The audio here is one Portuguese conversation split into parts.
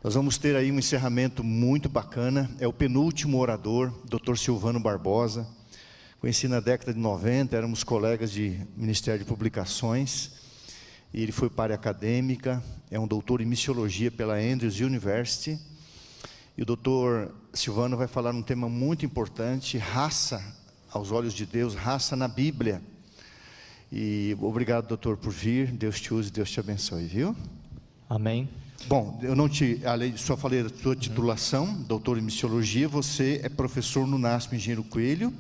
Nós vamos ter aí um encerramento muito bacana. É o penúltimo orador, Dr. Silvano Barbosa. Conheci na década de 90, éramos colegas de Ministério de Publicações. E ele foi para a área acadêmica, é um doutor em missiologia pela Andrews University. E o doutor Silvano vai falar um tema muito importante, raça aos olhos de Deus, raça na Bíblia. E obrigado, doutor, por vir. Deus te use, Deus te abençoe, viu? Amém. Bom, eu não te, só falei da sua titulação, doutor em missiologia. Você é professor no NASP Engenheiro Coelho.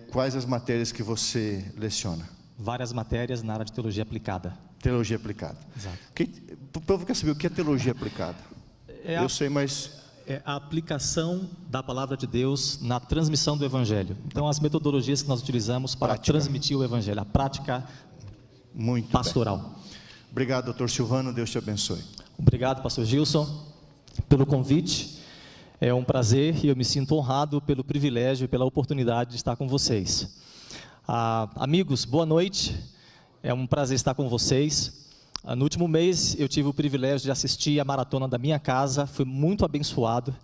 Quais as matérias que você leciona? Várias matérias na área de teologia aplicada. Teologia aplicada. Exato. O povo quer saber o que é teologia aplicada. Eu sei, mas... É a aplicação da palavra de Deus na transmissão do Evangelho. Então, as metodologias que nós utilizamos para transmitir o Evangelho, a prática muito pastoral. Bem. Obrigado, doutor Silvano, Deus te abençoe. Obrigado, pastor Gilson, pelo convite. É um prazer e eu me sinto honrado pelo privilégio e pela oportunidade de estar com vocês. Amigos, boa noite. É um prazer estar com vocês. No último mês eu tive o privilégio de assistir a maratona da minha casa, fui muito abençoado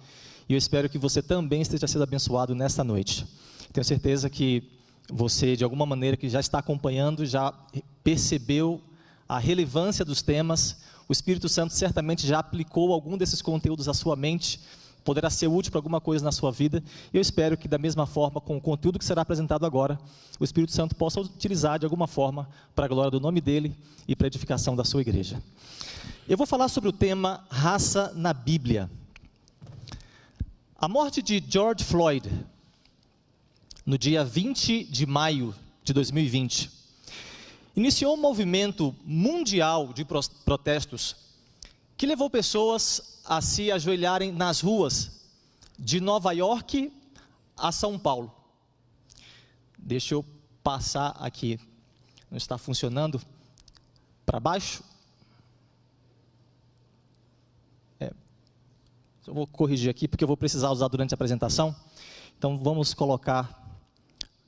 e eu espero que você também esteja sendo abençoado nesta noite. Tenho certeza que você, de alguma maneira que já está acompanhando, já percebeu a relevância dos temas. O Espírito Santo certamente já aplicou algum desses conteúdos à sua mente, poderá ser útil para alguma coisa na sua vida. Eu espero que da mesma forma, com o conteúdo que será apresentado agora, o Espírito Santo possa utilizar de alguma forma para a glória do nome dele e para a edificação da sua igreja. Eu vou falar sobre o tema raça na Bíblia. A morte de George Floyd, no dia 20 de maio de 2020, iniciou um movimento mundial de protestos que levou pessoas a se ajoelharem nas ruas de Nova York a São Paulo. Deixa eu passar aqui, não está funcionando, para baixo. Eu vou corrigir aqui porque eu vou precisar usar durante a apresentação. Então vamos colocar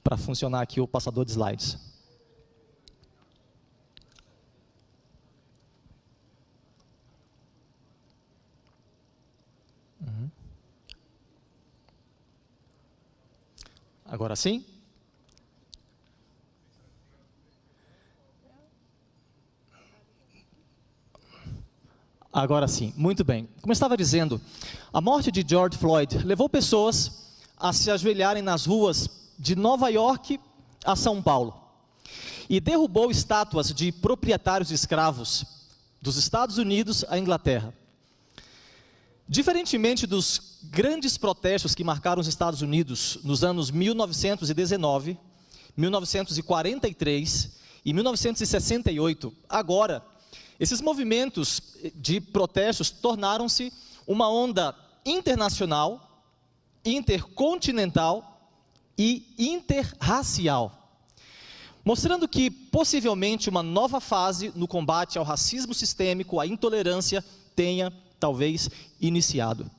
para funcionar aqui o passador de slides. Agora sim? Agora sim, muito bem. Como eu estava dizendo, a morte de George Floyd levou pessoas a se ajoelharem nas ruas de Nova York a São Paulo e derrubou estátuas de proprietários de escravos dos Estados Unidos à Inglaterra. Diferentemente dos grandes protestos que marcaram os Estados Unidos nos anos 1919, 1943 e 1968, agora, esses movimentos de protestos tornaram-se uma onda internacional, intercontinental e interracial, mostrando que possivelmente uma nova fase no combate ao racismo sistêmico, à intolerância, tenha talvez iniciado.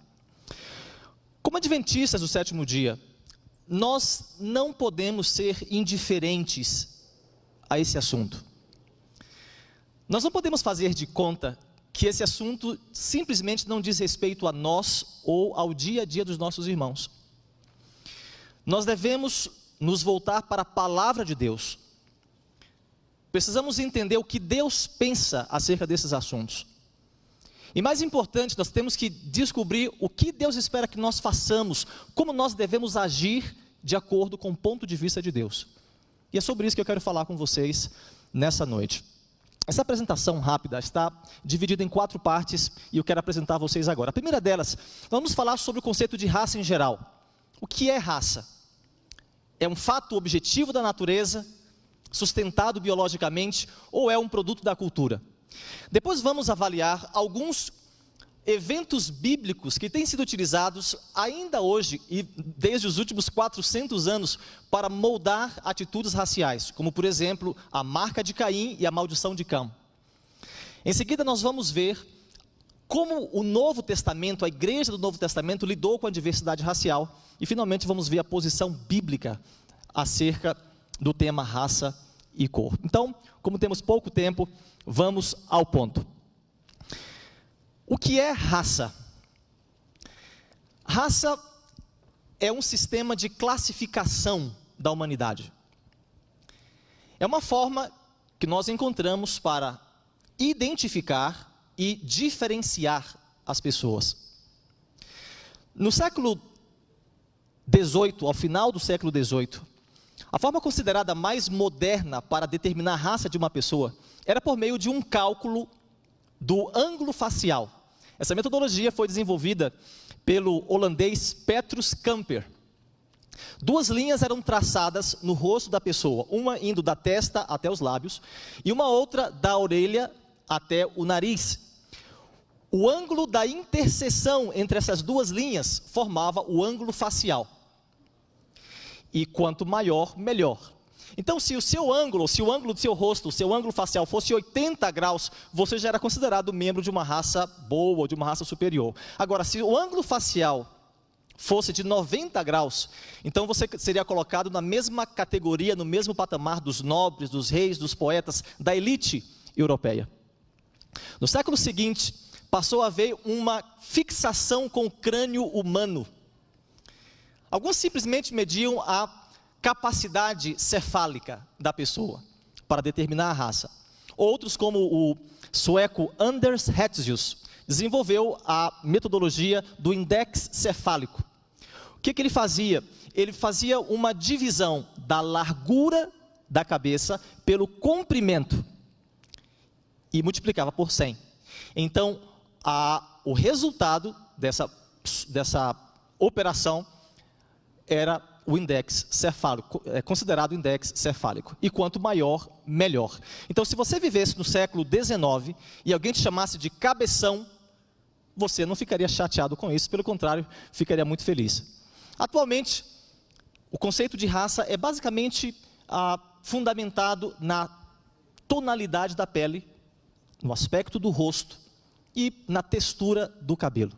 Como adventistas do sétimo dia, nós não podemos ser indiferentes a esse assunto. Nós não podemos fazer de conta que esse assunto simplesmente não diz respeito a nós ou ao dia a dia dos nossos irmãos. Nós devemos nos voltar para a palavra de Deus. Precisamos entender o que Deus pensa acerca desses assuntos. E mais importante, nós temos que descobrir o que Deus espera que nós façamos, como nós devemos agir de acordo com o ponto de vista de Deus. E é sobre isso que eu quero falar com vocês nessa noite. Essa apresentação rápida está dividida em 4 partes e eu quero apresentar a vocês agora. A primeira delas, vamos falar sobre o conceito de raça em geral. O que é raça? É um fato objetivo da natureza, sustentado biologicamente, ou é um produto da cultura? Depois vamos avaliar alguns eventos bíblicos que têm sido utilizados ainda hoje e desde os últimos 400 anos para moldar atitudes raciais, como por exemplo, a marca de Caim e a maldição de Cã. Em seguida nós vamos ver como o Novo Testamento, a igreja do Novo Testamento lidou com a diversidade racial e finalmente vamos ver a posição bíblica acerca do tema raça e cor. Então, como temos pouco tempo, vamos ao ponto. O que é raça? Raça é um sistema de classificação da humanidade. É uma forma que nós encontramos para identificar e diferenciar as pessoas. No século XVIII, ao final do século XVIII, a forma considerada mais moderna para determinar a raça de uma pessoa era por meio de um cálculo do ângulo facial. Essa metodologia foi desenvolvida pelo holandês Petrus Camper. Duas linhas eram traçadas no rosto da pessoa, uma indo da testa até os lábios e uma outra da orelha até o nariz. O ângulo da interseção entre essas duas linhas formava o ângulo facial. E quanto maior, melhor. Então, se o seu ângulo, se o ângulo do seu rosto, o seu ângulo facial fosse 80 graus, você já era considerado membro de uma raça boa, de uma raça superior. Agora, se o ângulo facial fosse de 90 graus, então você seria colocado na mesma categoria, no mesmo patamar dos nobres, dos reis, dos poetas, da elite europeia. No século seguinte, passou a haver uma fixação com o crânio humano. Alguns simplesmente mediam a capacidade cefálica da pessoa para determinar a raça. Outros, como o sueco Anders Hertzius, desenvolveu a metodologia do index cefálico. O que ele fazia? Ele fazia uma divisão da largura da cabeça pelo comprimento e multiplicava por 100. Então, o resultado dessa operação era o index cefálico, é considerado index cefálico. E quanto maior, melhor. Então, se você vivesse no século XIX e alguém te chamasse de cabeção, você não ficaria chateado com isso, pelo contrário, ficaria muito feliz. Atualmente, o conceito de raça é basicamente fundamentado na tonalidade da pele, no aspecto do rosto e na textura do cabelo.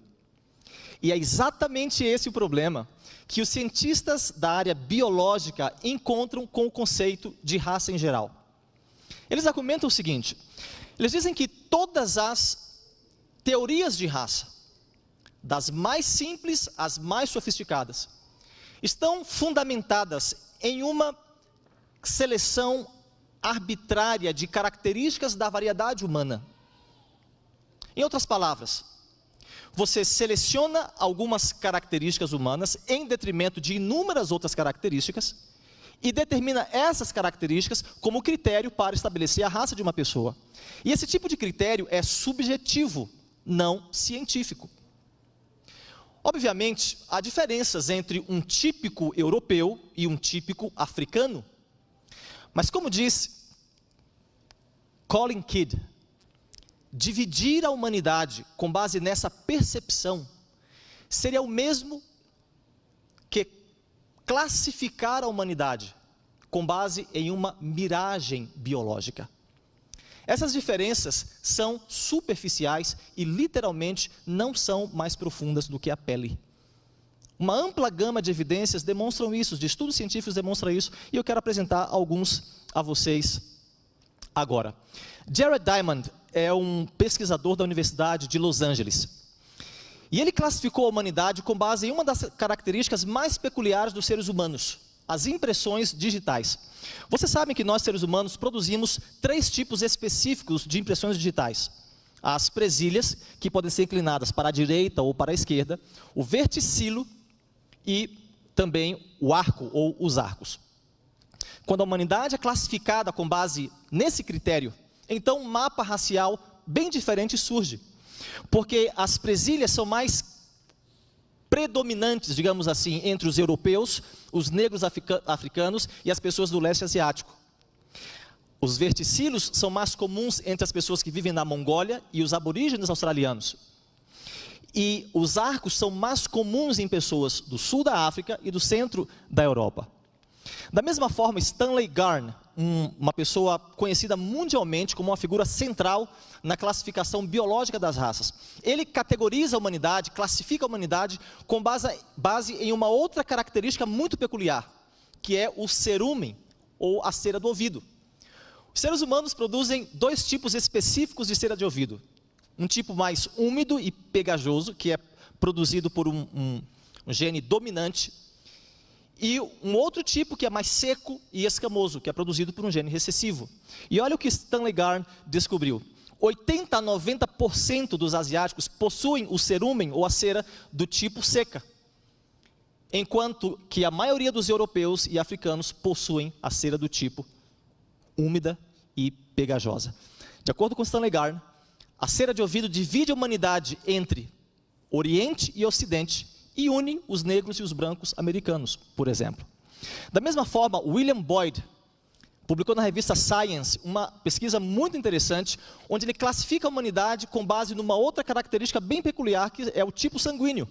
E é exatamente esse o problema que os cientistas da área biológica encontram com o conceito de raça em geral. Eles argumentam o seguinte: eles dizem que todas as teorias de raça, das mais simples às mais sofisticadas, estão fundamentadas em uma seleção arbitrária de características da variedade humana. Em outras palavras, você seleciona algumas características humanas em detrimento de inúmeras outras características e determina essas características como critério para estabelecer a raça de uma pessoa. E esse tipo de critério é subjetivo, não científico. Obviamente, há diferenças entre um típico europeu e um típico africano. Mas como diz Colin Kidd, dividir a humanidade com base nessa percepção seria o mesmo que classificar a humanidade com base em uma miragem biológica. Essas diferenças são superficiais e literalmente não são mais profundas do que a pele. Uma ampla gama de evidências demonstram isso, de estudos científicos demonstram isso, e eu quero apresentar alguns a vocês agora. Jared Diamond é um pesquisador da Universidade de Los Angeles. E ele classificou a humanidade com base em uma das características mais peculiares dos seres humanos: as impressões digitais. Vocês sabem que nós, seres humanos, produzimos 3 tipos específicos de impressões digitais. As presilhas, que podem ser inclinadas para a direita ou para a esquerda, o verticilo e também o arco ou os arcos. Quando a humanidade é classificada com base nesse critério, então um mapa racial bem diferente surge. Porque as presilhas são mais predominantes, digamos assim, entre os europeus, os negros africanos e as pessoas do leste asiático. Os verticilos são mais comuns entre as pessoas que vivem na Mongólia e os aborígenes australianos. E os arcos são mais comuns em pessoas do sul da África e do centro da Europa. Da mesma forma, Stanley Garn, uma pessoa conhecida mundialmente como uma figura central na classificação biológica das raças, ele categoriza a humanidade, classifica a humanidade com base em uma outra característica muito peculiar, que é o cerúmen, ou a cera do ouvido. Os seres humanos produzem 2 tipos específicos de cera de ouvido, um tipo mais úmido e pegajoso, que é produzido por um gene dominante, e um outro tipo que é mais seco e escamoso, que é produzido por um gene recessivo. E olha o que Stanley Garn descobriu. 80 a 90% dos asiáticos possuem o cerumen ou a cera do tipo seca, enquanto que a maioria dos europeus e africanos possuem a cera do tipo úmida e pegajosa. De acordo com Stanley Garn, a cera de ouvido divide a humanidade entre Oriente e Ocidente e une os negros e os brancos americanos, por exemplo. Da mesma forma, William Boyd publicou na revista Science uma pesquisa muito interessante, onde ele classifica a humanidade com base numa outra característica bem peculiar, que é o tipo sanguíneo.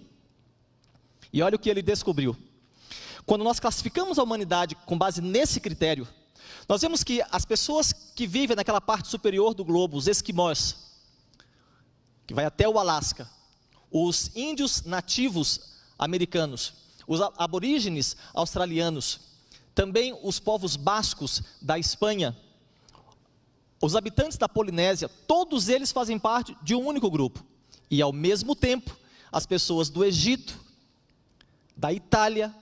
E olha o que ele descobriu. Quando nós classificamos a humanidade com base nesse critério, nós vemos que as pessoas que vivem naquela parte superior do globo, os esquimós, que vai até o Alasca, os índios nativos americanos, os aborígenes australianos, também os povos bascos da Espanha, os habitantes da Polinésia, todos eles fazem parte de um único grupo. E ao mesmo tempo, as pessoas do Egito, da Itália,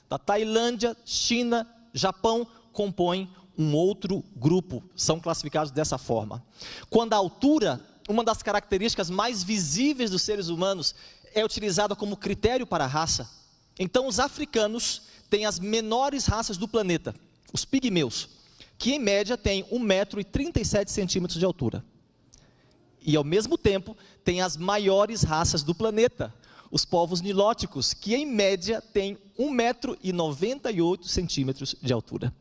da Tailândia, China, Japão, compõem um outro grupo, são classificados dessa forma. Quando a altura, uma das características mais visíveis dos seres humanos, é utilizada como critério para a raça, então os africanos têm as menores raças do planeta, os pigmeus, que em média têm 1,37 m de altura. E ao mesmo tempo, têm as maiores raças do planeta, os povos nilóticos, que em média têm 1,98 m de altura.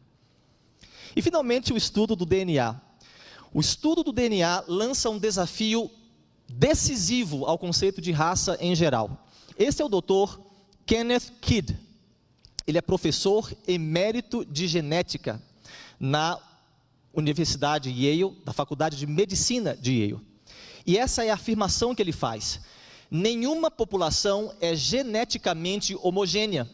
E finalmente o estudo do DNA. O estudo do DNA lança um desafio decisivo ao conceito de raça em geral. Esse é o Dr. Kenneth Kidd. Ele é professor emérito de genética na Universidade Yale, da Faculdade de Medicina de Yale. E essa é a afirmação que ele faz. Nenhuma população é geneticamente homogênea.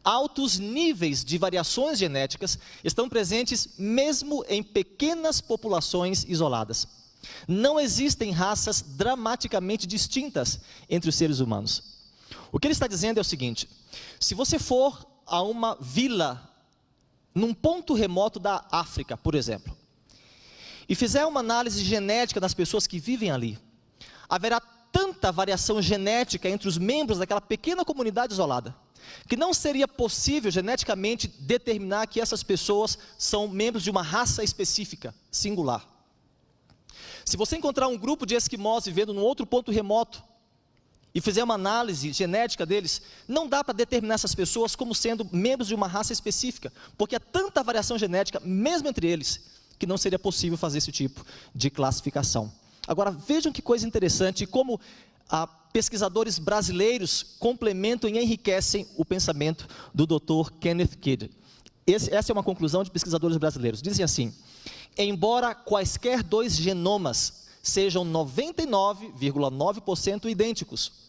Altos níveis de variações genéticas estão presentes mesmo em pequenas populações isoladas. Não existem raças dramaticamente distintas entre os seres humanos. O que ele está dizendo é o seguinte: se você for a uma vila, num ponto remoto da África, por exemplo, e fizer uma análise genética das pessoas que vivem ali, haverá tanta variação genética entre os membros daquela pequena comunidade isolada, que não seria possível geneticamente determinar que essas pessoas são membros de uma raça específica, singular. Se você encontrar um grupo de esquimós vivendo num outro ponto remoto, e fizer uma análise genética deles, não dá para determinar essas pessoas como sendo membros de uma raça específica, porque há tanta variação genética, mesmo entre eles, que não seria possível fazer esse tipo de classificação. Agora, vejam que coisa interessante, como pesquisadores brasileiros complementam e enriquecem o pensamento do Dr. Kenneth Kidd. Essa é uma conclusão de pesquisadores brasileiros. Dizem assim: embora quaisquer dois genomas sejam 99,9% idênticos,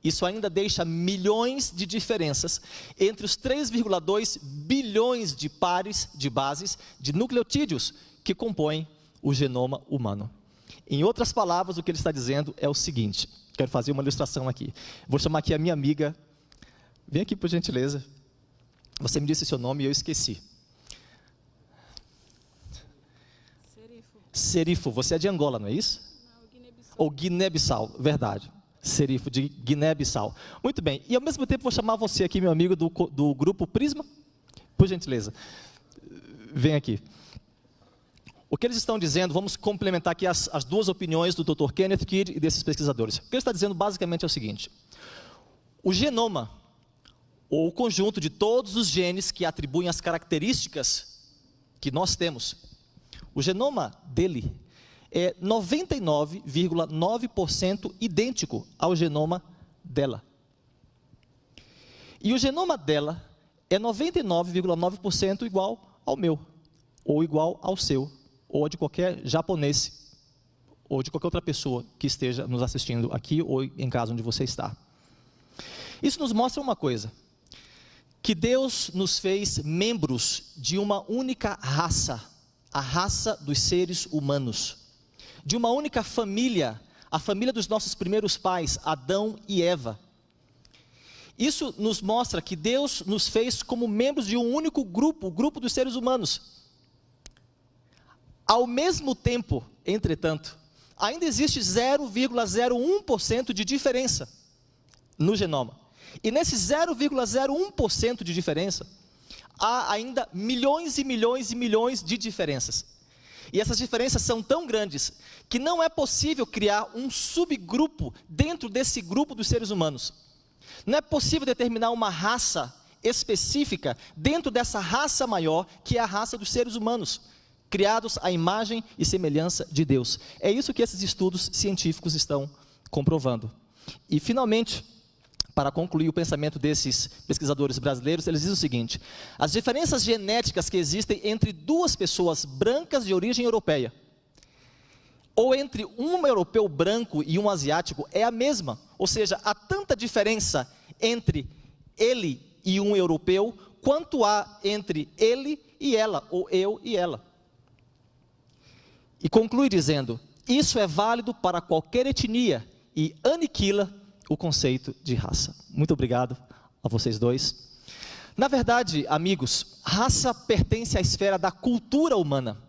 isso ainda deixa milhões de diferenças entre os 3,2 bilhões de pares de bases de nucleotídeos que compõem o genoma humano. Em outras palavras, o que ele está dizendo é o seguinte: quero fazer uma ilustração aqui. Vou chamar aqui a minha amiga. Vem aqui, por gentileza. Você me disse seu nome e eu esqueci. Serifo, você é de Angola, não é isso? Não, Guiné-Bissau. Ou Guiné-Bissau, verdade. Serifo, de Guiné-Bissau. Muito bem, e ao mesmo tempo vou chamar você aqui, meu amigo do grupo Prisma. Por gentileza, vem aqui. O que eles estão dizendo, vamos complementar aqui as duas opiniões do Dr. Kenneth Kidd e desses pesquisadores. O que ele está dizendo basicamente é o seguinte: o genoma, ou o conjunto de todos os genes que atribuem as características que nós temos, o genoma dele é 99,9% idêntico ao genoma dela. E o genoma dela é 99,9% igual ao meu, ou igual ao seu, ou a de qualquer japonês, ou de qualquer outra pessoa que esteja nos assistindo aqui, ou em casa onde você está. Isso nos mostra uma coisa: que Deus nos fez membros de uma única raça, a raça dos seres humanos, de uma única família, a família dos nossos primeiros pais, Adão e Eva. Isso nos mostra que Deus nos fez como membros de um único grupo, o grupo dos seres humanos. Ao mesmo tempo, entretanto, ainda existe 0,01% de diferença no genoma. E nesse 0,01% de diferença, há ainda milhões e milhões e milhões de diferenças. E essas diferenças são tão grandes que não é possível criar um subgrupo dentro desse grupo dos seres humanos. Não é possível determinar uma raça específica dentro dessa raça maior, que é a raça dos seres humanos, criados à imagem e semelhança de Deus. É isso que esses estudos científicos estão comprovando. E, finalmente, para concluir o pensamento desses pesquisadores brasileiros, eles dizem o seguinte: as diferenças genéticas que existem entre duas pessoas brancas de origem europeia, ou entre um europeu branco e um asiático, é a mesma. Ou seja, há tanta diferença entre ele e um europeu, quanto há entre ele e ela, ou eu e ela. E conclui dizendo: isso é válido para qualquer etnia e aniquila o conceito de raça. Muito obrigado a vocês dois. Na verdade, amigos, raça pertence à esfera da cultura humana.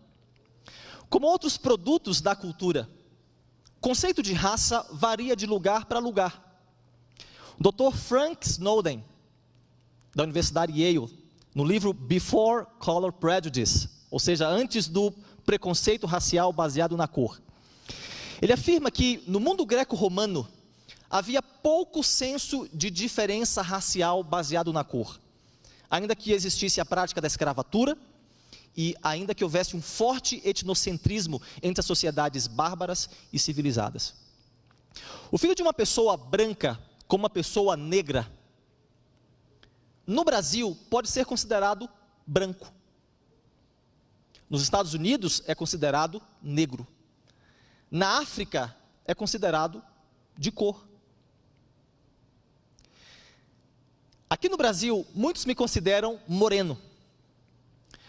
Como outros produtos da cultura, o conceito de raça varia de lugar para lugar. O Dr. Frank Snowden, da Universidade Yale, no livro Before Color Prejudice, ou seja, antes do preconceito racial baseado na cor, ele afirma que no mundo greco-romano havia pouco senso de diferença racial baseado na cor, ainda que existisse a prática da escravatura e ainda que houvesse um forte etnocentrismo entre as sociedades bárbaras e civilizadas. O filho de uma pessoa branca com uma pessoa negra, no Brasil, pode ser considerado branco. Nos Estados Unidos, é considerado negro. Na África, é considerado de cor. Aqui no Brasil, muitos me consideram moreno.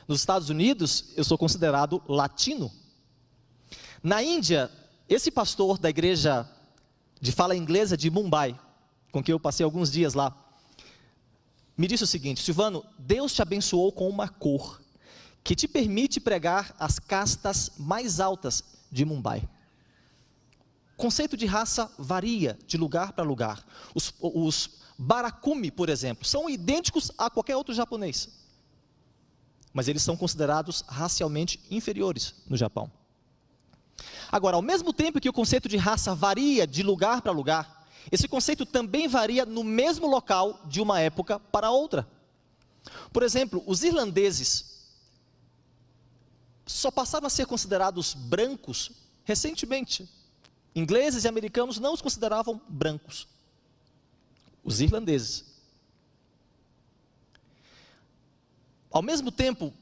Nos Estados Unidos, eu sou considerado latino. Na Índia, esse pastor da igreja de fala inglesa de Mumbai, com quem eu passei alguns dias lá, me disse o seguinte: Silvano, Deus te abençoou com uma cor que te permite pregar as castas mais altas de Mumbai. O conceito de raça varia de lugar para lugar. Os Barakumi, por exemplo, são idênticos a qualquer outro japonês, mas eles são considerados racialmente inferiores no Japão. Agora, ao mesmo tempo que o conceito de raça varia de lugar para lugar, esse conceito também varia no mesmo local de uma época para outra. Por exemplo, os irlandeses só passaram a ser considerados brancos recentemente. Ingleses e americanos não os consideravam brancos. Os irlandeses. Ao mesmo tempo,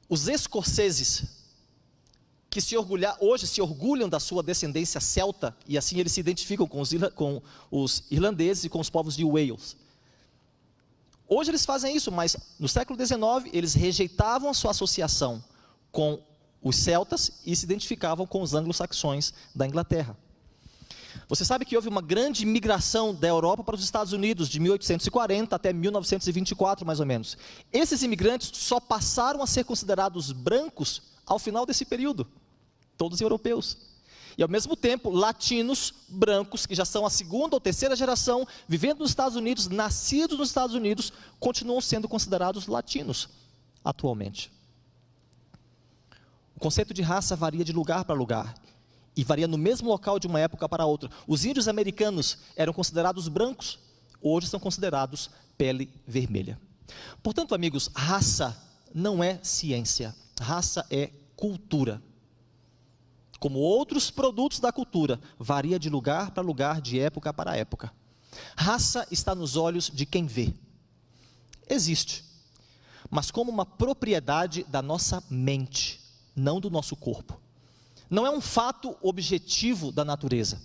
os escoceses, que hoje se orgulham da sua descendência celta, e assim eles se identificam com os irlandeses e com os povos de Wales. Hoje eles fazem isso, mas no século XIX eles rejeitavam a sua associação com os celtas e se identificavam com os anglo-saxões da Inglaterra. Você sabe que houve uma grande migração da Europa para os Estados Unidos, de 1840 até 1924, mais ou menos. Esses imigrantes só passaram a ser considerados brancos ao final desse período, todos europeus. E ao mesmo tempo, latinos brancos, que já são a segunda ou terceira geração, vivendo nos Estados Unidos, nascidos nos Estados Unidos, continuam sendo considerados latinos atualmente. O conceito de raça varia de lugar para lugar, e varia no mesmo local de uma época para outra. Os índios americanos eram considerados brancos, hoje são considerados pele vermelha. Portanto, amigos, raça não é ciência, raça é cultura. Como outros produtos da cultura, varia de lugar para lugar, de época para época. Raça está nos olhos de quem vê. Existe, mas como uma propriedade da nossa mente, não do nosso corpo. Não é um fato objetivo da natureza.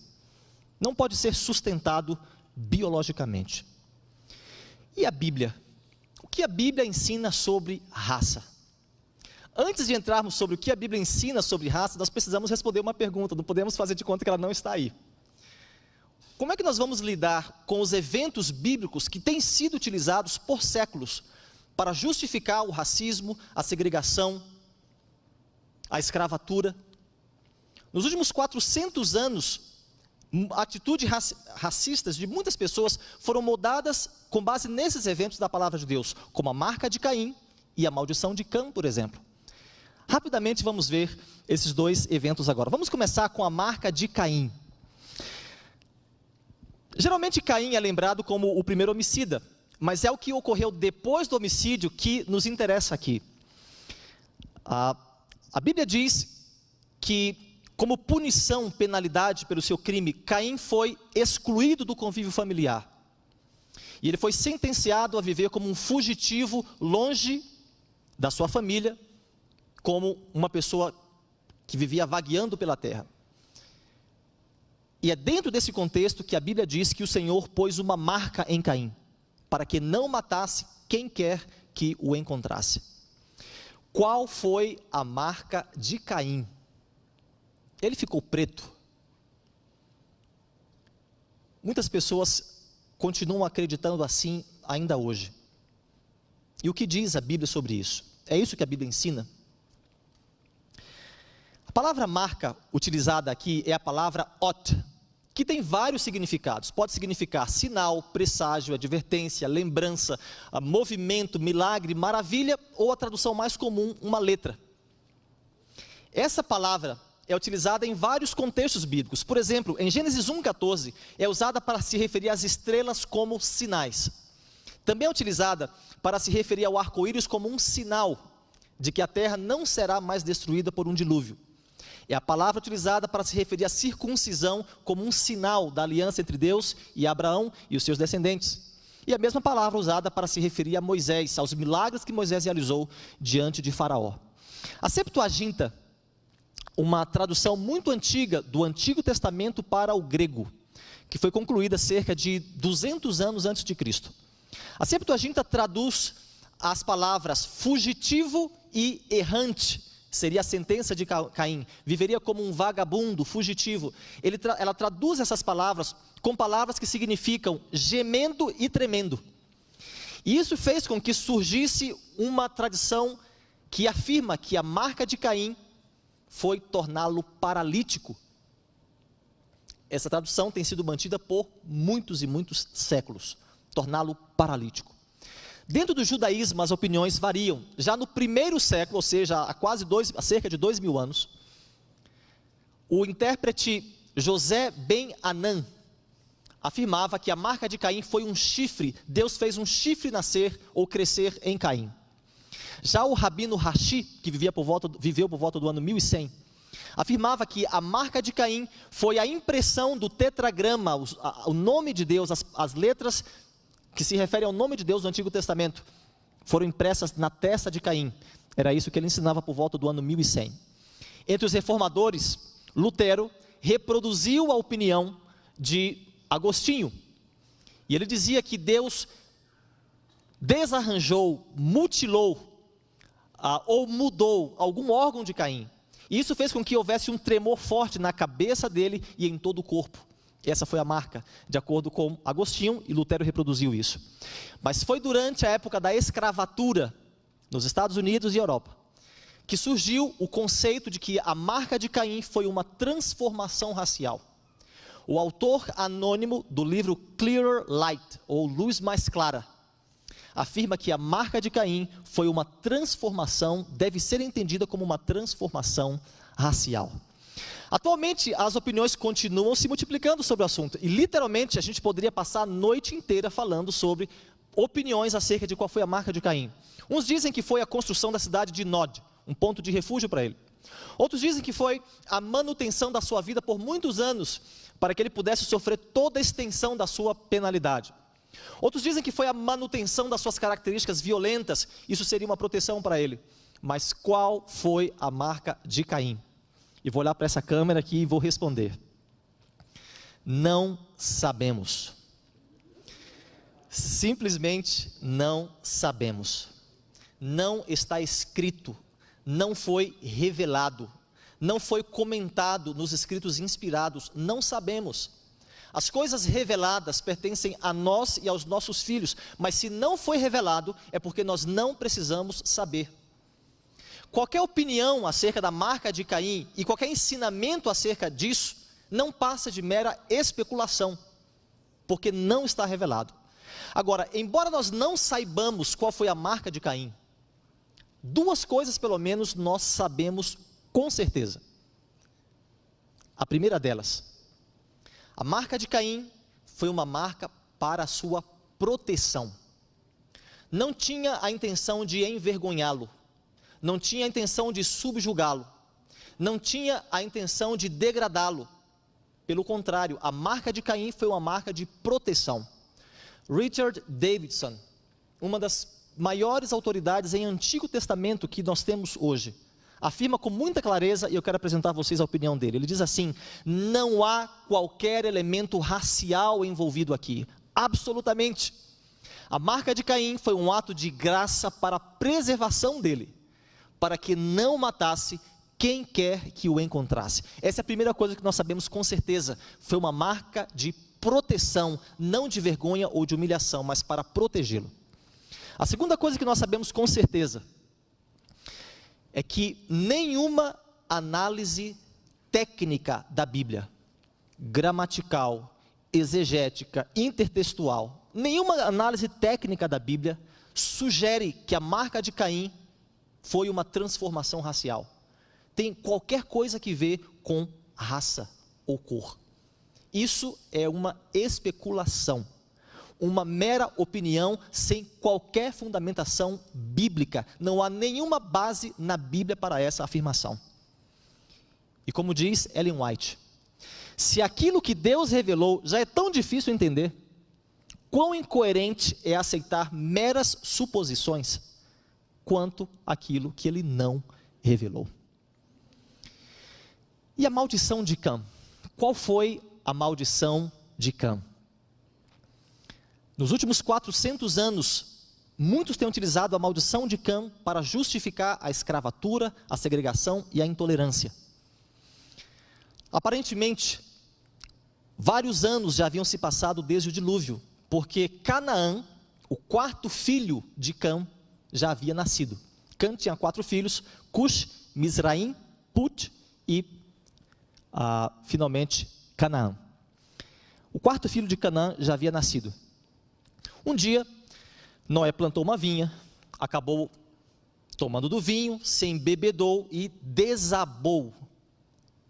Não pode ser sustentado biologicamente. E a Bíblia? O que a Bíblia ensina sobre raça? Antes de entrarmos sobre o que a Bíblia ensina sobre raça, nós precisamos responder uma pergunta, não podemos fazer de conta que ela não está aí. Como é que nós vamos lidar com os eventos bíblicos que têm sido utilizados por séculos para justificar o racismo, a segregação, a escravatura? Nos últimos 400 anos, atitudes racistas de muitas pessoas foram moldadas com base nesses eventos da palavra de Deus, como a marca de Caim e a maldição de Cã, por exemplo. Rapidamente vamos ver esses dois eventos agora. Vamos começar com a marca de Caim. Geralmente Caim é lembrado como o primeiro homicida, mas é o que ocorreu depois do homicídio que nos interessa aqui. A Bíblia diz que, como punição, penalidade pelo seu crime, Caim foi excluído do convívio familiar. E ele foi sentenciado a viver como um fugitivo longe da sua família, como uma pessoa que vivia vagueando pela terra. E é dentro desse contexto que a Bíblia diz que o Senhor pôs uma marca em Caim, para que não matasse quem quer que o encontrasse. Qual foi a marca de Caim? Ele ficou preto. Muitas pessoas continuam acreditando assim ainda hoje. E o que diz a Bíblia sobre isso? É isso que a Bíblia ensina? A palavra marca utilizada aqui é a palavra ot, que tem vários significados. Pode significar sinal, presságio, advertência, lembrança, movimento, milagre, maravilha, ou a tradução mais comum, uma letra. Essa palavra é utilizada em vários contextos bíblicos. Por exemplo, em Gênesis 1,14, é usada para se referir às estrelas como sinais. Também é utilizada para se referir ao arco-íris como um sinal de que a terra não será mais destruída por um dilúvio. É a palavra utilizada para se referir à circuncisão como um sinal da aliança entre Deus e Abraão e os seus descendentes. E a mesma palavra usada para se referir a Moisés, aos milagres que Moisés realizou diante de Faraó. A Septuaginta, uma tradução muito antiga do Antigo Testamento para o grego, que foi concluída cerca de 200 anos antes de Cristo. A Septuaginta traduz as palavras fugitivo e errante, seria a sentença de Caim, viveria como um vagabundo, fugitivo. Ela traduz essas palavras com palavras que significam gemendo e tremendo. E isso fez com que surgisse uma tradição que afirma que a marca de Caim foi torná-lo paralítico. Essa tradução tem sido mantida por muitos e muitos séculos, torná-lo paralítico. Dentro do judaísmo, as opiniões variam. Já no primeiro século, ou seja, há cerca de 2000 anos, o intérprete José ben Anan afirmava que a marca de Caim foi um chifre. Deus fez um chifre nascer ou crescer em Caim. Já o rabino Rashi, que viveu por volta do ano 1100, afirmava que a marca de Caim foi a impressão do tetragrama, o nome de Deus, as letras que se referem ao nome de Deus do Antigo Testamento, foram impressas na testa de Caim. Era isso que ele ensinava por volta do ano 1100. Entre os reformadores, Lutero reproduziu a opinião de Agostinho. E ele dizia que Deus desarranjou, mutilou, ou mudou algum órgão de Caim. E isso fez com que houvesse um tremor forte na cabeça dele e em todo o corpo. Essa foi a marca, de acordo com Agostinho, e Lutero reproduziu isso. Mas foi durante a época da escravatura, nos Estados Unidos e Europa, que surgiu o conceito de que a marca de Caim foi uma transformação racial. O autor anônimo do livro Clearer Light, ou Luz Mais Clara, afirma que a marca de Caim foi uma transformação, deve ser entendida como uma transformação racial. Atualmente, as opiniões continuam se multiplicando sobre o assunto, e literalmente a gente poderia passar a noite inteira falando sobre opiniões acerca de qual foi a marca de Caim. Uns dizem que foi a construção da cidade de Nod, um ponto de refúgio para ele. Outros dizem que foi a manutenção da sua vida por muitos anos, para que ele pudesse sofrer toda a extensão da sua penalidade. Outros dizem que foi a manutenção das suas características violentas, isso seria uma proteção para ele. Mas qual foi a marca de Caim? E vou olhar para essa câmera aqui e vou responder. Não sabemos. Simplesmente não sabemos. Não está escrito não foi revelado, não foi comentado nos escritos inspirados, não sabemos. As coisas reveladas pertencem a nós e aos nossos filhos, mas se não foi revelado, é porque nós não precisamos saber. Qualquer opinião acerca da marca de Caim e qualquer ensinamento acerca disso, não passa de mera especulação, porque não está revelado. Agora, embora nós não saibamos qual foi a marca de Caim, duas coisas pelo menos nós sabemos com certeza. A primeira delas, a marca de Caim foi uma marca para a sua proteção. Não tinha a intenção de envergonhá-lo, não tinha a intenção de subjugá-lo, não tinha a intenção de degradá-lo. Pelo contrário, a marca de Caim foi uma marca de proteção. Richard Davidson, uma das maiores autoridades em Antigo Testamento que nós temos hoje, afirma com muita clareza, e eu quero apresentar a vocês a opinião dele. Ele diz assim: não há qualquer elemento racial envolvido aqui, absolutamente. A marca de Caim foi um ato de graça para a preservação dele, para que não matasse quem quer que o encontrasse. Essa é a primeira coisa que nós sabemos com certeza. Foi uma marca de proteção, não de vergonha ou de humilhação, mas para protegê-lo. A segunda coisa que nós sabemos com certeza é que nenhuma análise técnica da Bíblia, gramatical, exegética, intertextual, nenhuma análise técnica da Bíblia sugere que a marca de Caim foi uma transformação racial. Tem qualquer coisa que ver com raça ou cor. Isso é uma especulação, uma mera opinião sem qualquer fundamentação bíblica. Não há nenhuma base na Bíblia para essa afirmação. E como diz Ellen White, se aquilo que Deus revelou já é tão difícil entender, quão incoerente é aceitar meras suposições quanto aquilo que Ele não revelou. E a maldição de Cã? Qual foi a maldição de Cã? Nos últimos 400 anos, muitos têm utilizado a maldição de Cã para justificar a escravatura, a segregação e a intolerância. Aparentemente, vários anos já haviam se passado desde o dilúvio, porque Canaã, o quarto filho de Cã, já havia nascido. Cã tinha 4 filhos: Cush, Mizraim, Put e finalmente Canaã. O quarto filho de Canaã já havia nascido. Um dia, Noé plantou uma vinha, acabou tomando do vinho, se embebedou e desabou,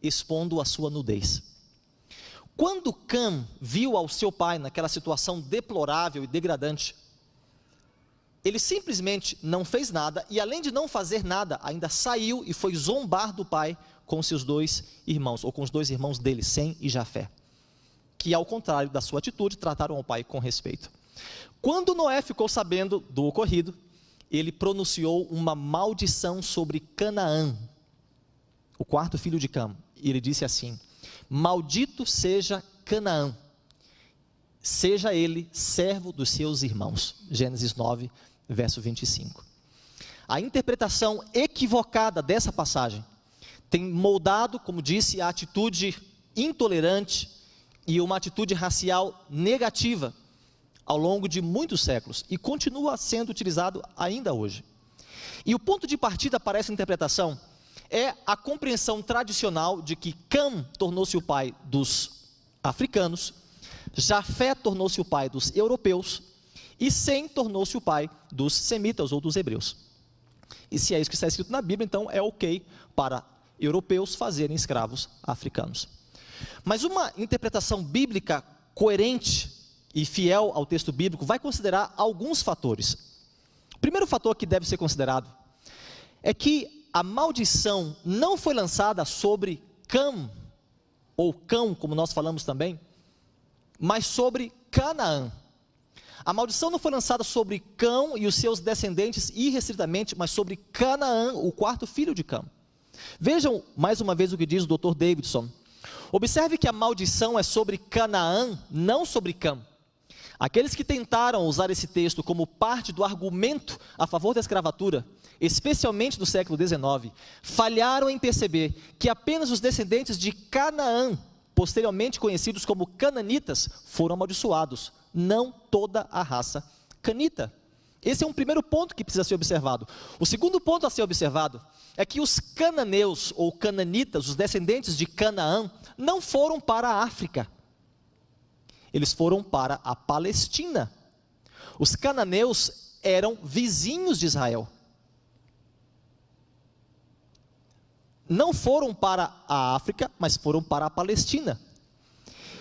expondo a sua nudez. Quando Cã viu ao seu pai naquela situação deplorável e degradante, ele simplesmente não fez nada, e além de não fazer nada, ainda saiu e foi zombar do pai com seus 2 irmãos, ou com os 2 irmãos dele, Sem e Jafé, que ao contrário da sua atitude, trataram o pai com respeito. Quando Noé ficou sabendo do ocorrido, ele pronunciou uma maldição sobre Canaã, o quarto filho de Cã, e ele disse assim: maldito seja Canaã, seja ele servo dos seus irmãos. Gênesis 9, verso 25. A interpretação equivocada dessa passagem tem moldado, como disse, a atitude intolerante e uma atitude racial negativa ao longo de muitos séculos, e continua sendo utilizado ainda hoje. E o ponto de partida para essa interpretação é a compreensão tradicional de que Cã tornou-se o pai dos africanos, Jafé tornou-se o pai dos europeus, e Sem tornou-se o pai dos semitas ou dos hebreus. E se é isso que está escrito na Bíblia, então é ok para europeus fazerem escravos africanos. Mas uma interpretação bíblica coerente e fiel ao texto bíblico vai considerar alguns fatores. O primeiro fator que deve ser considerado é que a maldição não foi lançada sobre Cã, ou Cão, como nós falamos também, mas sobre Canaã. A maldição não foi lançada sobre Cã e os seus descendentes irrestritamente, mas sobre Canaã, o quarto filho de Cã. Vejam mais uma vez o que diz o Dr. Davidson. Observe que a maldição é sobre Canaã, não sobre Cã. Aqueles que tentaram usar esse texto como parte do argumento a favor da escravatura, especialmente do século XIX, falharam em perceber que apenas os descendentes de Canaã, posteriormente conhecidos como cananitas, foram amaldiçoados, não toda a raça canita. Esse é um primeiro ponto que precisa ser observado. O segundo ponto a ser observado é que os cananeus ou cananitas, os descendentes de Canaã, não foram para a África. Eles foram para a Palestina. Os cananeus eram vizinhos de Israel. Não foram para a África, mas foram para a Palestina.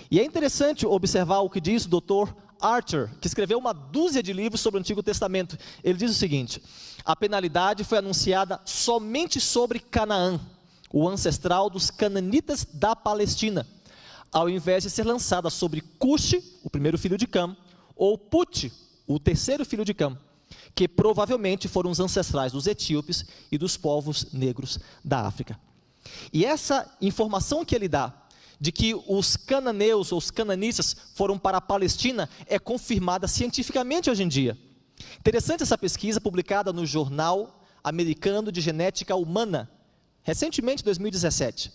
E é interessante observar o que diz o Dr. Archer, que escreveu uma dúzia de livros sobre o Antigo Testamento. Ele diz o seguinte: a penalidade foi anunciada somente sobre Canaã, o ancestral dos cananitas da Palestina, ao invés de ser lançada sobre Cuxi, o primeiro filho de Cam, ou Puti, o terceiro filho de Cam, que provavelmente foram os ancestrais dos etíopes e dos povos negros da África. E essa informação que ele dá, de que os cananeus ou os cananitas foram para a Palestina, é confirmada cientificamente hoje em dia. Interessante essa pesquisa publicada no Jornal Americano de Genética Humana, recentemente, 2017.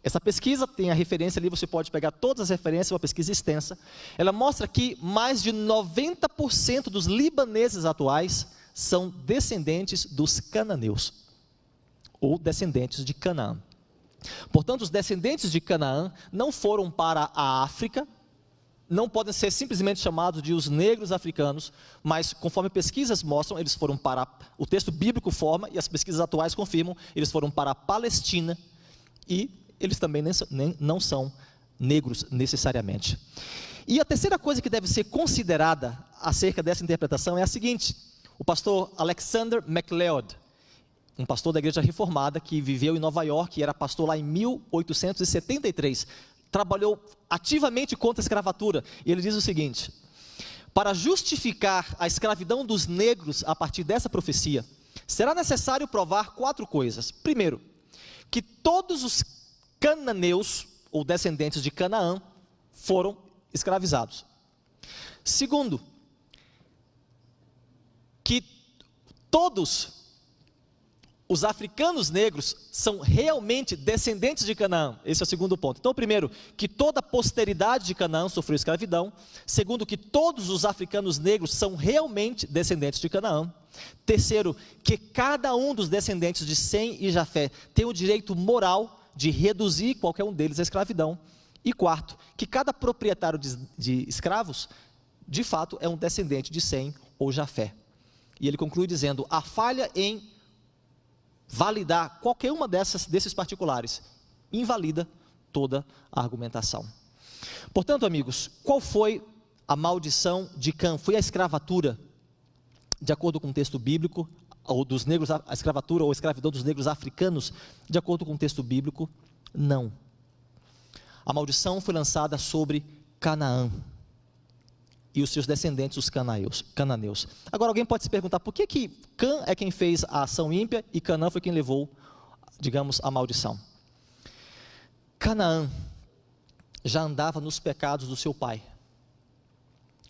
Essa pesquisa tem a referência ali, você pode pegar todas as referências, uma pesquisa extensa. Ela mostra que mais de 90% dos libaneses atuais são descendentes dos cananeus, ou descendentes de Canaã. Portanto, os descendentes de Canaã não foram para a África, não podem ser simplesmente chamados de os negros africanos, mas conforme pesquisas mostram, eles foram para, o texto bíblico forma, e as pesquisas atuais confirmam, eles foram para a Palestina, e eles também não são negros necessariamente. E a terceira coisa que deve ser considerada acerca dessa interpretação é a seguinte: o pastor Alexander MacLeod, um pastor da igreja reformada que viveu em Nova York e era pastor lá em 1873, trabalhou ativamente contra a escravatura, e ele diz o seguinte: para justificar a escravidão dos negros a partir dessa profecia, será necessário provar 4 coisas. Primeiro, que todos os cananeus, ou descendentes de Canaã, foram escravizados. Segundo, que todos os africanos negros são realmente descendentes de Canaã. Esse é o segundo ponto. Então, primeiro, que toda a posteridade de Canaã sofreu escravidão. Segundo, que todos os africanos negros são realmente descendentes de Canaã. Terceiro, que cada um dos descendentes de Sem e Jafé tem o direito moral de reduzir qualquer um deles à escravidão. E quarto, que cada proprietário de escravos, de fato, é um descendente de Sem ou Jafé. E ele conclui dizendo: a falha em validar qualquer uma desses particulares invalida toda a argumentação. Portanto, amigos, qual foi a maldição de Cã? Foi a escravatura, de acordo com o texto bíblico, ou dos negros, a escravatura ou a escravidão dos negros africanos, de acordo com o texto bíblico? Não. A maldição foi lançada sobre Canaã e os seus descendentes, os cananeus. Agora, alguém pode se perguntar, por que Cã é quem fez a ação ímpia e Canaã foi quem levou, digamos, a maldição? Canaã já andava nos pecados do seu pai.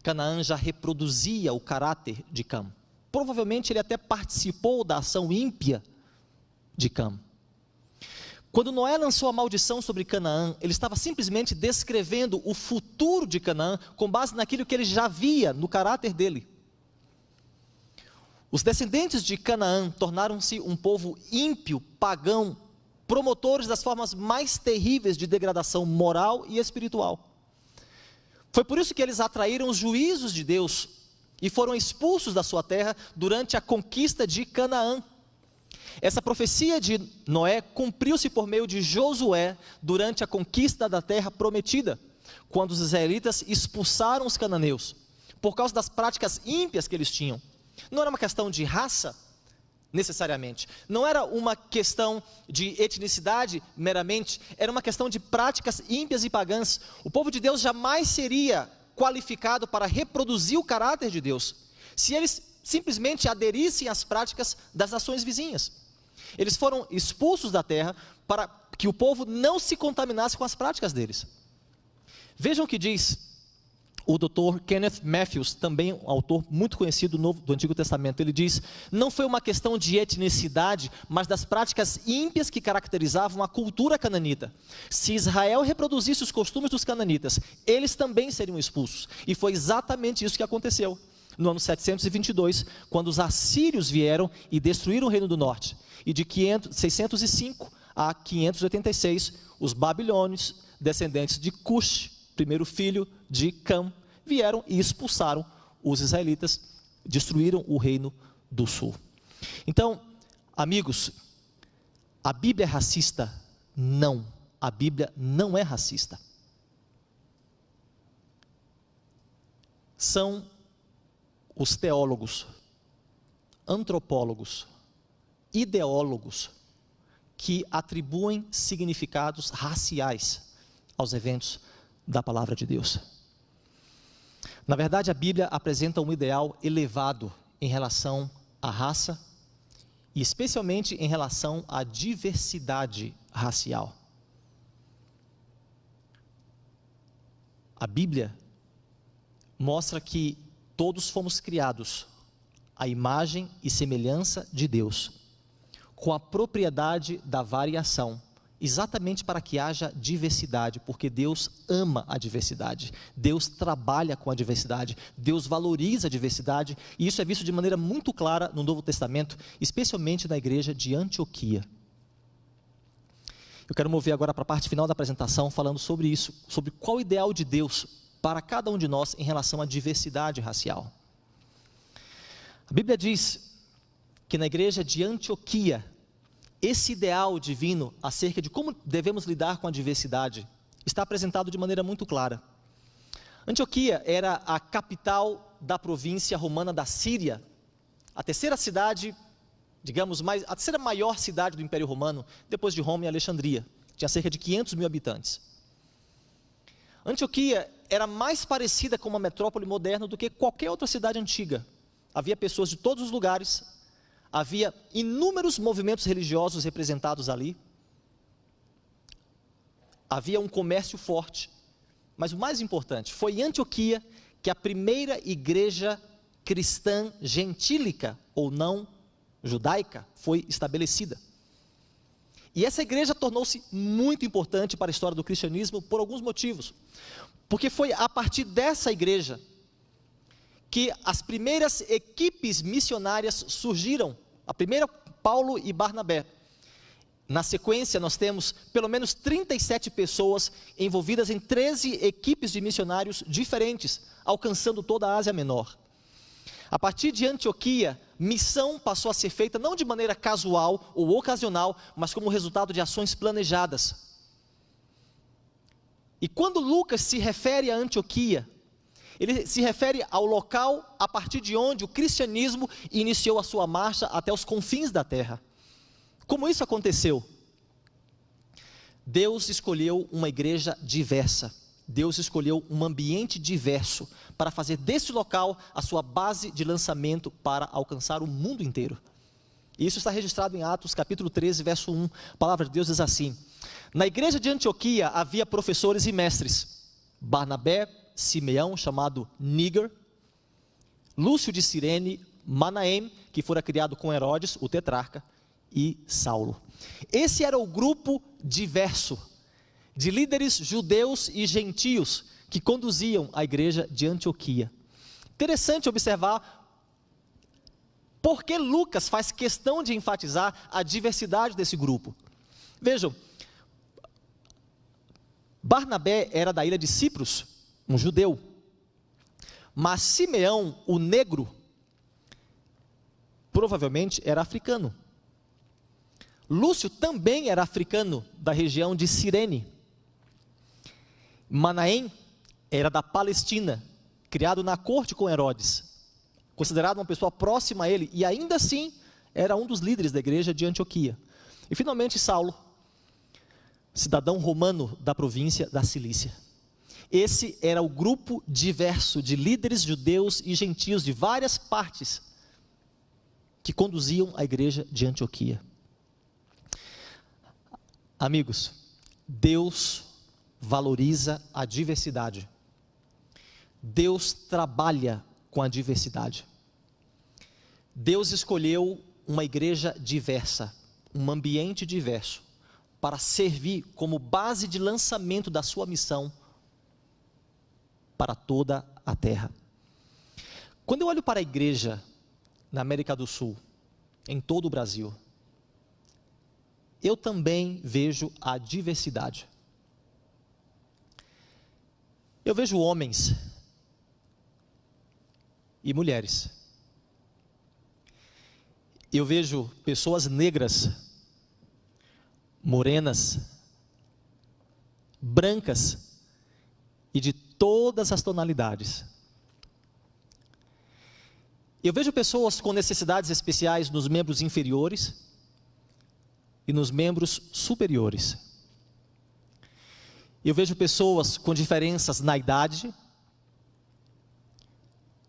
Canaã já reproduzia o caráter de Cã. Provavelmente ele até participou da ação ímpia de Cã. Quando Noé lançou a maldição sobre Canaã, ele estava simplesmente descrevendo o futuro de Canaã com base naquilo que ele já via no caráter dele. Os descendentes de Canaã tornaram-se um povo ímpio, pagão, promotores das formas mais terríveis de degradação moral e espiritual. Foi por isso que eles atraíram os juízos de Deus e foram expulsos da sua terra durante a conquista de Canaã. Essa profecia de Noé cumpriu-se por meio de Josué durante a conquista da terra prometida, quando os israelitas expulsaram os cananeus, por causa das práticas ímpias que eles tinham. Não era uma questão de raça, necessariamente, não era uma questão de etnicidade meramente, era uma questão de práticas ímpias e pagãs. O povo de Deus jamais seria qualificado para reproduzir o caráter de Deus, se eles simplesmente aderissem às práticas das nações vizinhas. Eles foram expulsos da terra para que o povo não se contaminasse com as práticas deles. Vejam o que diz o Dr. Kenneth Matthews, também um autor muito conhecido do Antigo Testamento, ele diz: não foi uma questão de etnicidade, mas das práticas ímpias que caracterizavam a cultura cananita. Se Israel reproduzisse os costumes dos cananitas, eles também seriam expulsos. E foi exatamente isso que aconteceu no ano 722, quando os assírios vieram e destruíram o Reino do Norte. E de 605 a 586, os babilônios, descendentes de Cush, primeiro filho de Cam, vieram e expulsaram os israelitas, destruíram o reino do sul. Então, amigos, a Bíblia é racista? Não, a Bíblia não é racista. São os teólogos, antropólogos, ideólogos, que atribuem significados raciais aos eventos da palavra de Deus. Na verdade, a Bíblia apresenta um ideal elevado em relação à raça e especialmente em relação à diversidade racial. A Bíblia mostra que todos fomos criados à imagem e semelhança de Deus, com a propriedade da variação, exatamente para que haja diversidade, porque Deus ama a diversidade, Deus trabalha com a diversidade, Deus valoriza a diversidade, e isso é visto de maneira muito clara no Novo Testamento, especialmente na igreja de Antioquia. Eu quero mover agora para a parte final da apresentação, falando sobre isso, sobre qual o ideal de Deus para cada um de nós em relação à diversidade racial. A Bíblia diz que na igreja de Antioquia, esse ideal divino acerca de como devemos lidar com a diversidade está apresentado de maneira muito clara. Antioquia era a capital da província romana da Síria, a terceira cidade, digamos, a terceira maior cidade do Império Romano, depois de Roma e Alexandria. Tinha cerca de 500 mil habitantes. Antioquia era mais parecida com uma metrópole moderna do que qualquer outra cidade antiga. Havia pessoas de todos os lugares, havia inúmeros movimentos religiosos representados ali, havia um comércio forte, mas o mais importante, foi em Antioquia que a primeira igreja cristã gentílica, ou não judaica, foi estabelecida. E essa igreja tornou-se muito importante para a história do cristianismo por alguns motivos, porque foi a partir dessa igreja que as primeiras equipes missionárias surgiram, a primeira Paulo e Barnabé. Na sequência nós temos pelo menos 37 pessoas envolvidas em 13 equipes de missionários diferentes, alcançando toda a Ásia Menor. A partir de Antioquia, missão passou a ser feita não de maneira casual ou ocasional, mas como resultado de ações planejadas. E quando Lucas se refere a Antioquia, ele se refere ao local a partir de onde o cristianismo iniciou a sua marcha até os confins da terra. Como isso aconteceu? Deus escolheu uma igreja diversa, Deus escolheu um ambiente diverso para fazer desse local a sua base de lançamento para alcançar o mundo inteiro. E isso está registrado em Atos capítulo 13, verso 1, a palavra de Deus diz assim: na igreja de Antioquia havia professores e mestres, Barnabé, Simeão, chamado Níger, Lúcio de Cirene, Manaém, que fora criado com Herodes, o tetrarca, e Saulo. Esse era o grupo diverso, de líderes judeus e gentios, que conduziam a igreja de Antioquia. Interessante observar por que Lucas faz questão de enfatizar a diversidade desse grupo. Vejam, Barnabé era da ilha de Cipros, um judeu, mas Simeão, o negro, provavelmente era africano. Lúcio também era africano, da região de Cirene. Manaém era da Palestina, criado na corte com Herodes, considerado uma pessoa próxima a ele, e ainda assim era um dos líderes da igreja de Antioquia. E finalmente Saulo, cidadão romano da província da Cilícia. Esse era o grupo diverso de líderes judeus e gentios de várias partes que conduziam a igreja de Antioquia. Amigos, Deus valoriza a diversidade. Deus trabalha com a diversidade. Deus escolheu uma igreja diversa, um ambiente diverso, para servir como base de lançamento da sua missão para toda a terra. Quando eu olho para a igreja na América do Sul, em todo o Brasil, eu também vejo a diversidade. Eu vejo homens e mulheres. Eu vejo pessoas negras, morenas, brancas e de todas as tonalidades. Eu vejo pessoas com necessidades especiais nos membros inferiores e nos membros superiores. Eu vejo pessoas com diferenças na idade,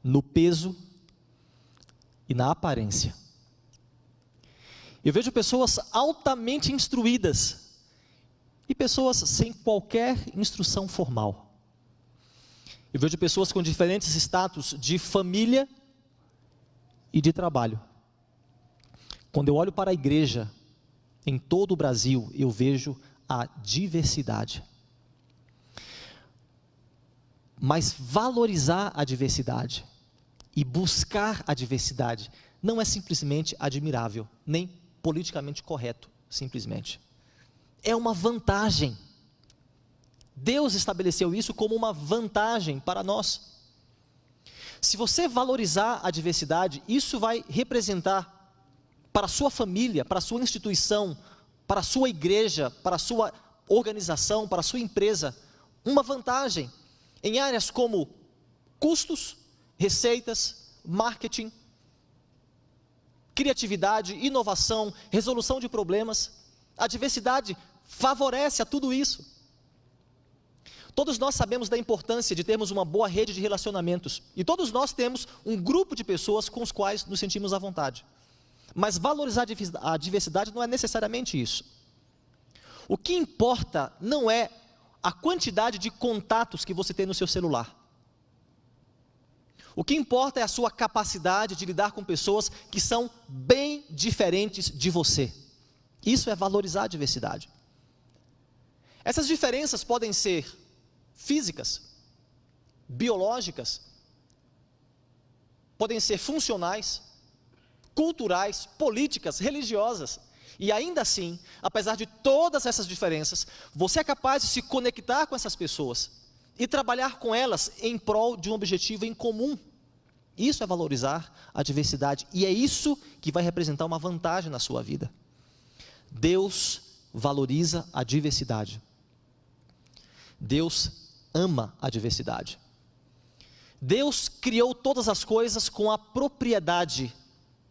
no peso e na aparência. Eu vejo pessoas altamente instruídas e pessoas sem qualquer instrução formal. Eu vejo pessoas com diferentes status de família e de trabalho. Quando eu olho para a igreja em todo o Brasil, eu vejo a diversidade. Mas valorizar a diversidade e buscar a diversidade não é simplesmente admirável, nem politicamente correto, simplesmente. É uma vantagem. Deus estabeleceu isso como uma vantagem para nós. Se você valorizar a diversidade, isso vai representar para a sua família, para a sua instituição, para a sua igreja, para a sua organização, para a sua empresa, uma vantagem em áreas como custos, receitas, marketing, criatividade, inovação, resolução de problemas. A diversidade favorece a tudo isso. Todos nós sabemos da importância de termos uma boa rede de relacionamentos. E todos nós temos um grupo de pessoas com os quais nos sentimos à vontade. Mas valorizar a diversidade não é necessariamente isso. O que importa não é a quantidade de contatos que você tem no seu celular. O que importa é a sua capacidade de lidar com pessoas que são bem diferentes de você. Isso é valorizar a diversidade. Essas diferenças podem ser físicas, biológicas, podem ser funcionais, culturais, políticas, religiosas. E ainda assim, apesar de todas essas diferenças, você é capaz de se conectar com essas pessoas e trabalhar com elas em prol de um objetivo em comum. Isso é valorizar a diversidade e é isso que vai representar uma vantagem na sua vida. Deus valoriza a diversidade. Deus ama a diversidade. Deus criou todas as coisas com a propriedade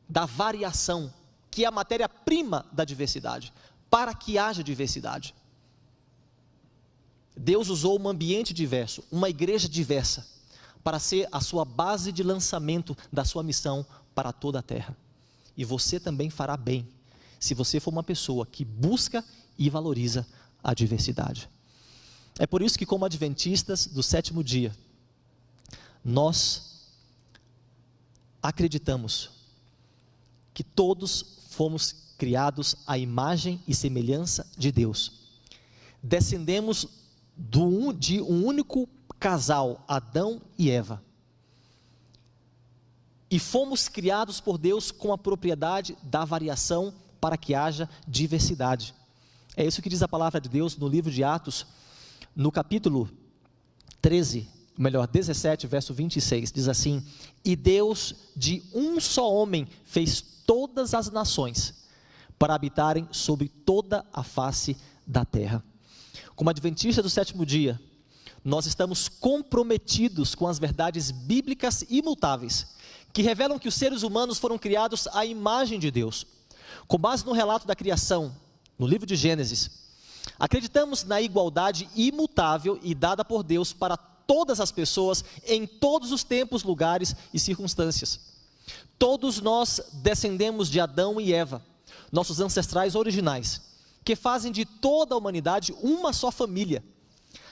da variação, que é a matéria-prima da diversidade, para que haja diversidade. Deus usou um ambiente diverso, uma igreja diversa, para ser a sua base de lançamento da sua missão para toda a terra. E você também fará bem, se você for uma pessoa que busca e valoriza a diversidade. É por isso que, como adventistas do sétimo dia, nós acreditamos que todos fomos criados à imagem e semelhança de Deus. Descendemos de um único casal, Adão e Eva. E fomos criados por Deus com a propriedade da variação para que haja diversidade. É isso que diz a palavra de Deus no livro de Atos, no capítulo 17, verso 26, diz assim: e Deus de um só homem fez todas as nações para habitarem sobre toda a face da terra. Como adventista do sétimo dia, nós estamos comprometidos com as verdades bíblicas imutáveis, que revelam que os seres humanos foram criados à imagem de Deus. Com base no relato da criação, no livro de Gênesis, acreditamos na igualdade imutável e dada por Deus para todas as pessoas, em todos os tempos, lugares e circunstâncias. Todos nós descendemos de Adão e Eva, nossos ancestrais originais, que fazem de toda a humanidade uma só família.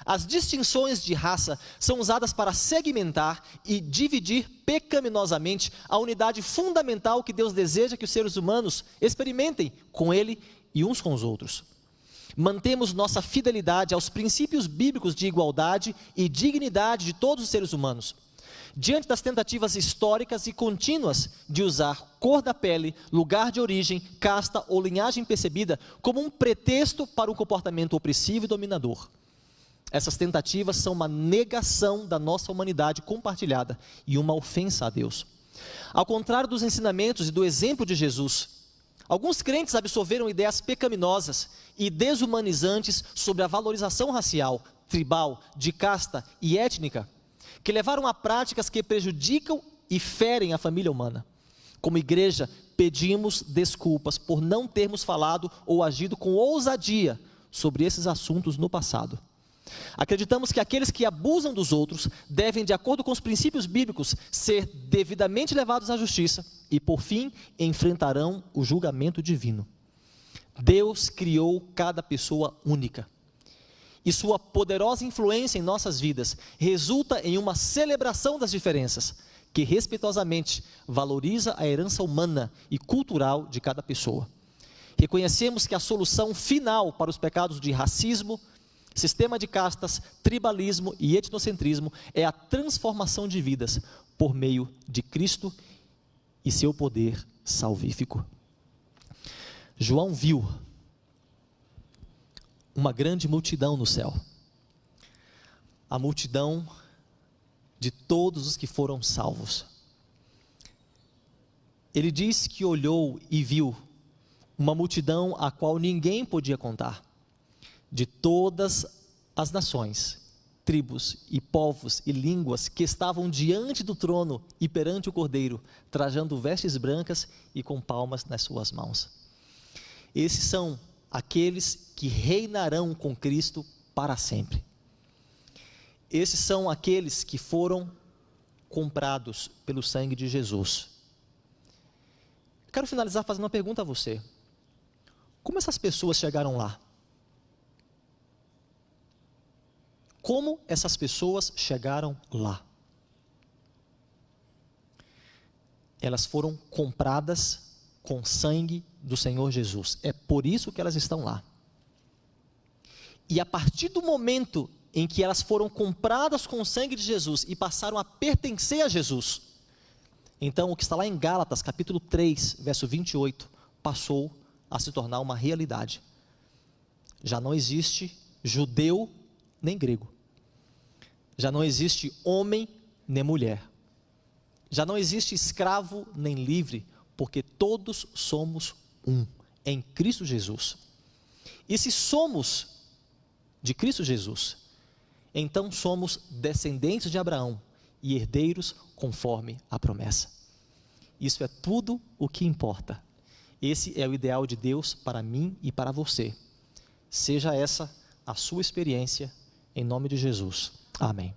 As distinções de raça são usadas para segmentar e dividir pecaminosamente a unidade fundamental que Deus deseja que os seres humanos experimentem com Ele e uns com os outros. Mantemos nossa fidelidade aos princípios bíblicos de igualdade e dignidade de todos os seres humanos, diante das tentativas históricas e contínuas de usar cor da pele, lugar de origem, casta ou linhagem percebida como um pretexto para um comportamento opressivo e dominador. Essas tentativas são uma negação da nossa humanidade compartilhada e uma ofensa a Deus. Ao contrário dos ensinamentos e do exemplo de Jesus, alguns crentes absorveram ideias pecaminosas e desumanizantes sobre a valorização racial, tribal, de casta e étnica, que levaram a práticas que prejudicam e ferem a família humana. Como igreja, pedimos desculpas por não termos falado ou agido com ousadia sobre esses assuntos no passado. Acreditamos que aqueles que abusam dos outros devem, de acordo com os princípios bíblicos, ser devidamente levados à justiça e, por fim, enfrentarão o julgamento divino. Deus criou cada pessoa única e sua poderosa influência em nossas vidas resulta em uma celebração das diferenças, que respeitosamente valoriza a herança humana e cultural de cada pessoa. Reconhecemos que a solução final para os pecados de racismo, sistema de castas, tribalismo e etnocentrismo é a transformação de vidas por meio de Cristo e seu poder salvífico. João viu uma grande multidão no céu, a multidão de todos os que foram salvos. Ele diz que olhou e viu uma multidão a qual ninguém podia contar, de todas as nações, tribos e povos e línguas que estavam diante do trono e perante o Cordeiro, trajando vestes brancas e com palmas nas suas mãos. Esses são aqueles que reinarão com Cristo para sempre. Esses são aqueles que foram comprados pelo sangue de Jesus. Quero finalizar fazendo uma pergunta a você. Como essas pessoas chegaram lá? Como essas pessoas chegaram lá? Elas foram compradas com sangue do Senhor Jesus. É por isso que elas estão lá. E a partir do momento em que elas foram compradas com o sangue de Jesus e passaram a pertencer a Jesus, então o que está lá em Gálatas, capítulo 3, verso 28, passou a se tornar uma realidade. Já não existe judeu nem grego. Já não existe homem nem mulher. Já não existe escravo nem livre, porque todos somos um em Cristo Jesus. E se somos de Cristo Jesus, então somos descendentes de Abraão e herdeiros conforme a promessa. Isso é tudo o que importa. Esse é o ideal de Deus para mim e para você. Seja essa a sua experiência, em nome de Jesus. Amém.